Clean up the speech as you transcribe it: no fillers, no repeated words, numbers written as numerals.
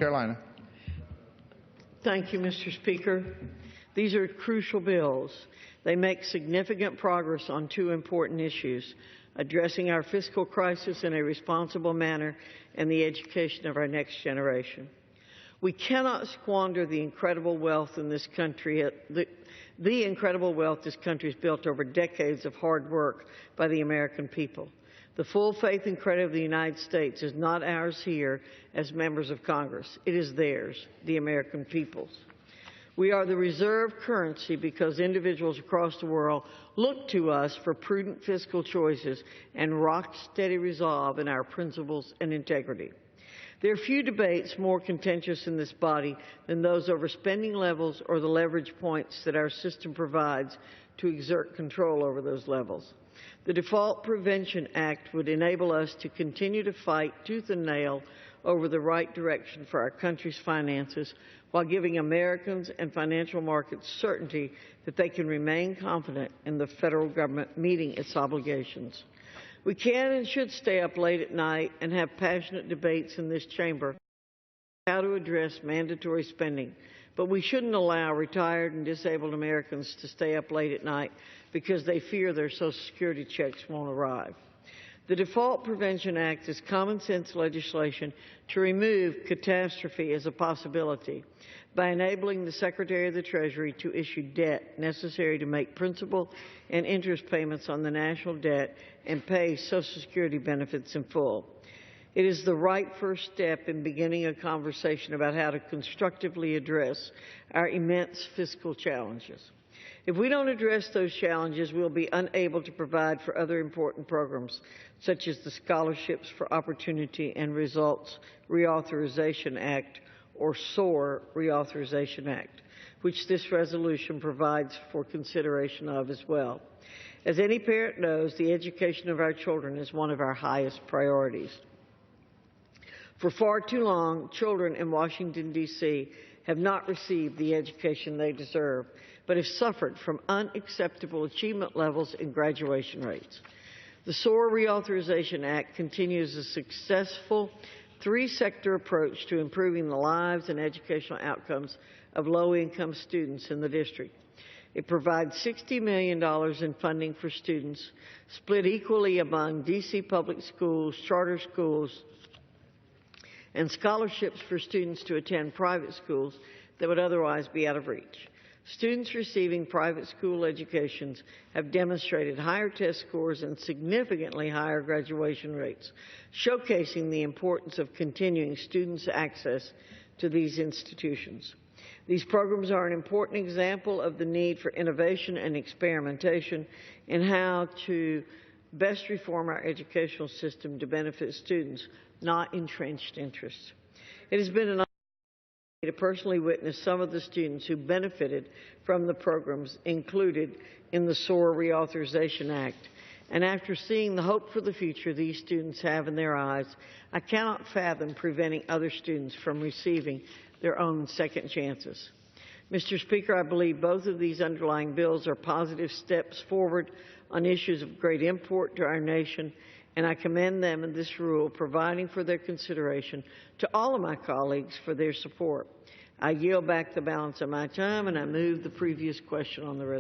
Carolina. Thank you, Mr. Speaker. These are crucial bills. They make significant progress on two important issues: addressing our fiscal crisis in a responsible manner and the education of our next generation. We cannot squander the incredible wealth in this country, the incredible wealth this country has built over decades of hard work by the American people. The full faith and credit of the United States is not ours here as members of Congress. It is theirs, the American people's. We are the reserve currency because individuals across the world look to us for prudent fiscal choices and rock-steady resolve in our principles and integrity. There are few debates more contentious in this body than those over spending levels or the leverage points that our system provides to exert control over those levels. The Default Prevention Act would enable us to continue to fight tooth and nail over the right direction for our country's finances while giving Americans and financial markets certainty that they can remain confident in the federal government meeting its obligations. We can and should stay up late at night and have passionate debates in this chamber on how to address mandatory spending, but we shouldn't allow retired and disabled Americans to stay up late at night because they fear their Social Security checks won't arrive. The Default Prevention Act is common sense legislation to remove catastrophe as a possibility by enabling the Secretary of the Treasury to issue debt necessary to make principal and interest payments on the national debt and pay Social Security benefits in full. It is the right first step in beginning a conversation about how to constructively address our immense fiscal challenges. If we don't address those challenges, we'll be unable to provide for other important programs, such as the Scholarships for Opportunity and Results Reauthorization Act, or SOAR Reauthorization Act, which this resolution provides for consideration of as well. As any parent knows, the education of our children is one of our highest priorities. For far too long, children in Washington, D.C. have not received the education they deserve, but have suffered from unacceptable achievement levels and graduation rates. The SOAR Reauthorization Act continues a successful three-sector approach to improving the lives and educational outcomes of low-income students in the district. It provides $60 million in funding for students, split equally among D.C. public schools, charter schools, and scholarships for students to attend private schools that would otherwise be out of reach. Students receiving private school educations have demonstrated higher test scores and significantly higher graduation rates, showcasing the importance of continuing students' access to these institutions. These programs are an important example of the need for innovation and experimentation in how to best reform our educational system to benefit students, not entrenched interests. It has been an honor to personally witness some of the students who benefited from the programs included in the SOAR Reauthorization Act. And after seeing the hope for the future these students have in their eyes, I cannot fathom preventing other students from receiving their own second chances. Mr. Speaker, I believe both of these underlying bills are positive steps forward on issues of great import to our nation, and I commend them in this rule, providing for their consideration to all of my colleagues for their support. I yield back the balance of my time, and I move the previous question on the resolution.